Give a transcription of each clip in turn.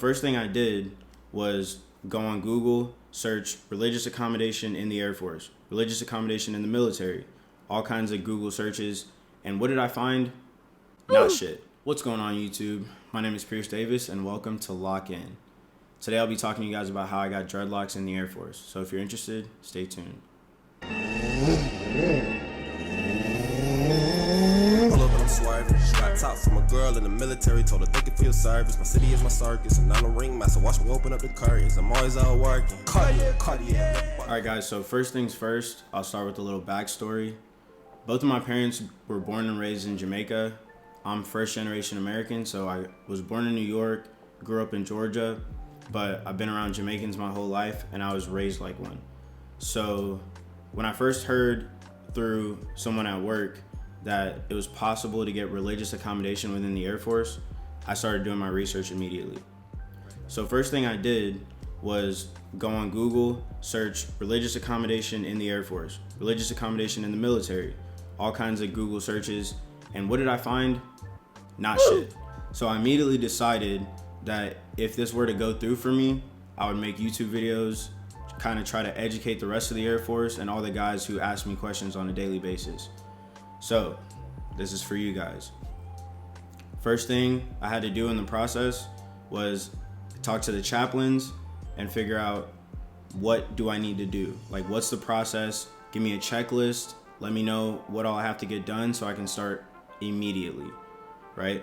First thing I did was go on Google, search religious accommodation in the Air Force, religious accommodation in the military, all kinds of Google searches. And what did I find? Not shit. What's going on, YouTube? My name is Pierce Davis, and welcome to Lock In. Today I'll be talking to you guys about how I got dreadlocks in the Air Force. So if you're interested, stay tuned. Got top from a girl in the military, told her thank you for your service. My city is my circus, and I'm a ringmaster. Watch me open up the curtains. I'm always out working. Cardiac. Alright guys, so first things first, I'll start with a little backstory. Both of my parents were born and raised in Jamaica. I'm first generation American, so I was born in New York, grew up in Georgia, but I've been around Jamaicans my whole life, and I was raised like one. So when I first heard through someone at work that it was possible to get religious accommodation within the Air Force, I started doing my research immediately. So first thing I did was go on Google, search religious accommodation in the Air Force, religious accommodation in the military, all kinds of Google searches. And what did I find? Not shit. So I immediately decided that if this were to go through for me, I would make YouTube videos, kind of try to educate the rest of the Air Force and all the guys who ask me questions on a daily basis. So this is for you guys. First thing I had to do in the process was talk to the chaplains and figure out, what do I need to do? Like, what's the process? Give me a checklist. Let me know what all I have to get done so I can start immediately, right?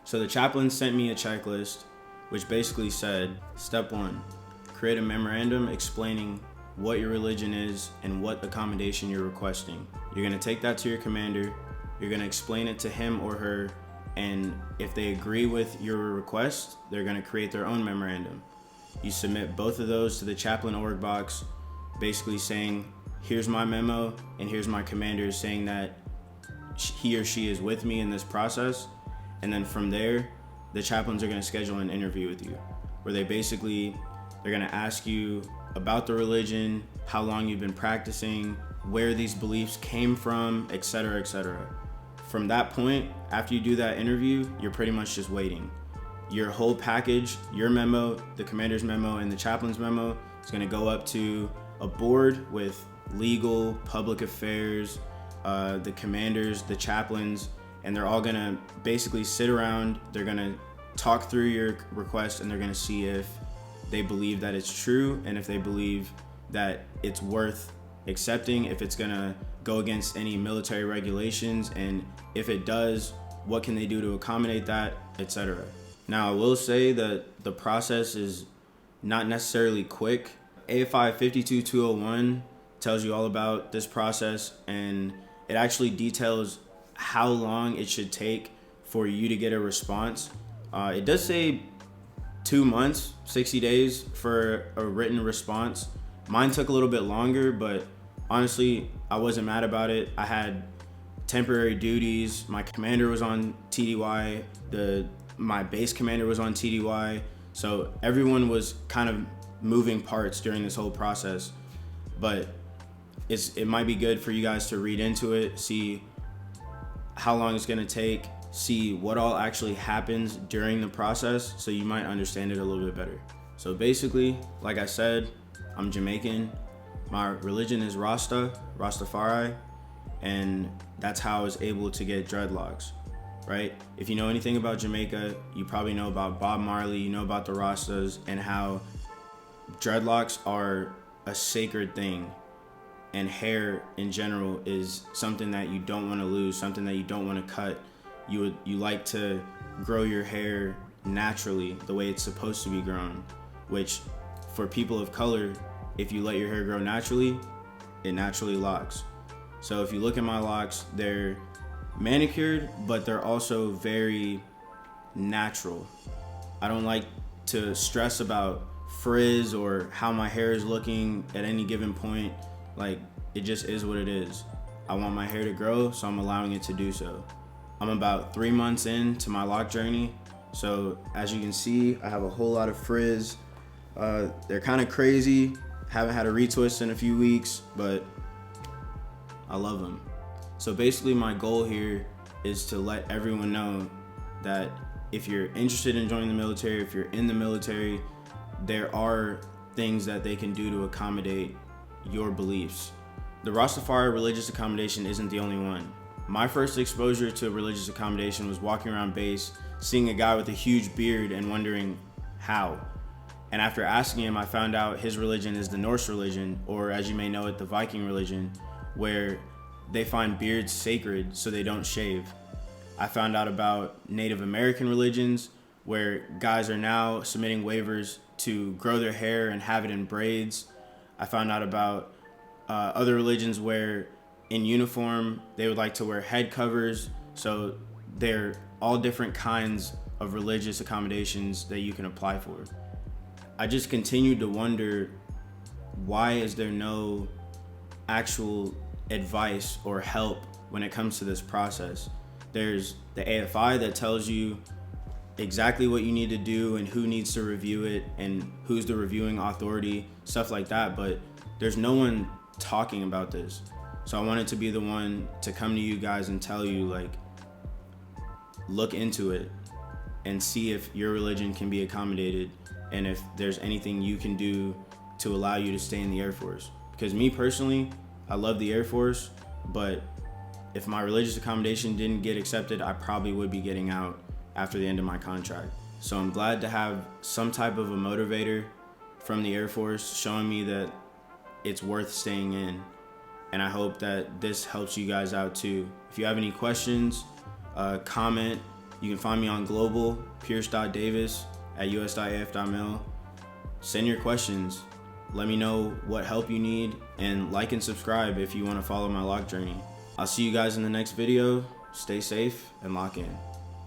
So the chaplain sent me a checklist, which basically said, step 1, create a memorandum explaining what your religion is and what accommodation you're requesting. You're gonna take that to your commander, you're gonna explain it to him or her, and if they agree with your request, they're gonna create their own memorandum. You submit both of those to the chaplain org box, basically saying, here's my memo and here's my commander saying that he or she is with me in this process. And then from there, the chaplains are gonna schedule an interview with you, where they're gonna ask you about the religion, how long you've been practicing, where these beliefs came from, etc., etc. From that point, after you do that interview, you're pretty much just waiting. Your whole package, your memo, the commander's memo, and the chaplain's memo is gonna go up to a board with legal, public affairs, the commanders, the chaplains, and they're all gonna basically sit around, they're gonna talk through your request, and they're gonna see if they believe that it's true and if they believe that it's worth accepting, if it's gonna go against any military regulations, and if it does, what can they do to accommodate that, etc. Now, I will say that the process is not necessarily quick. AFI 52201 tells you all about this process, and it actually details how long it should take for you to get a response. It does say 2 months, 60 days for a written response. Mine took a little bit longer, but honestly, I wasn't mad about it. I had temporary duties. My commander was on TDY. My base commander was on TDY. So everyone was kind of moving parts during this whole process. But it might be good for you guys to read into it, see how long it's gonna take, see what all actually happens during the process, so you might understand it a little bit better. So basically, like I said, I'm Jamaican. My religion is Rastafari, and that's how I was able to get dreadlocks, right? If you know anything about Jamaica, you probably know about Bob Marley, you know about the Rastas, and how dreadlocks are a sacred thing, and hair in general is something that you don't want to lose, something that you don't want to cut. You like to grow your hair naturally, the way it's supposed to be grown, which for people of color, if you let your hair grow naturally, it naturally locks. So if you look at my locks, they're manicured, but they're also very natural. I don't like to stress about frizz or how my hair is looking at any given point. Like, it just is what it is. I want my hair to grow, so I'm allowing it to do so. I'm about 3 months into my lock journey. So as you can see, I have a whole lot of frizz. They're kind of crazy. Haven't had a retwist in a few weeks, but I love them. So basically my goal here is to let everyone know that if you're interested in joining the military, if you're in the military, there are things that they can do to accommodate your beliefs. The Rastafari religious accommodation isn't the only one. My first exposure to religious accommodation was walking around base, seeing a guy with a huge beard and wondering how. And after asking him, I found out his religion is the Norse religion, or as you may know it, the Viking religion, where they find beards sacred so they don't shave. I found out about Native American religions, where guys are now submitting waivers to grow their hair and have it in braids. I found out about other religions where in uniform they would like to wear head covers. So they're all different kinds of religious accommodations that you can apply for. I just continued to wonder, why is there no actual advice or help when it comes to this process? There's the AFI that tells you exactly what you need to do and who needs to review it and who's the reviewing authority, stuff like that, but there's no one talking about this. So I wanted to be the one to come to you guys and tell you, like, look into it and see if your religion can be accommodated and if there's anything you can do to allow you to stay in the Air Force. Because me personally, I love the Air Force, but if my religious accommodation didn't get accepted, I probably would be getting out after the end of my contract. So I'm glad to have some type of a motivator from the Air Force showing me that it's worth staying in. And I hope that this helps you guys out too. If you have any questions, comment. You can find me on Global, Pierce.Davis@us.af.mil. Send your questions. Let me know what help you need, and like and subscribe if you want to follow my lock journey. I'll see you guys in the next video. Stay safe and lock in.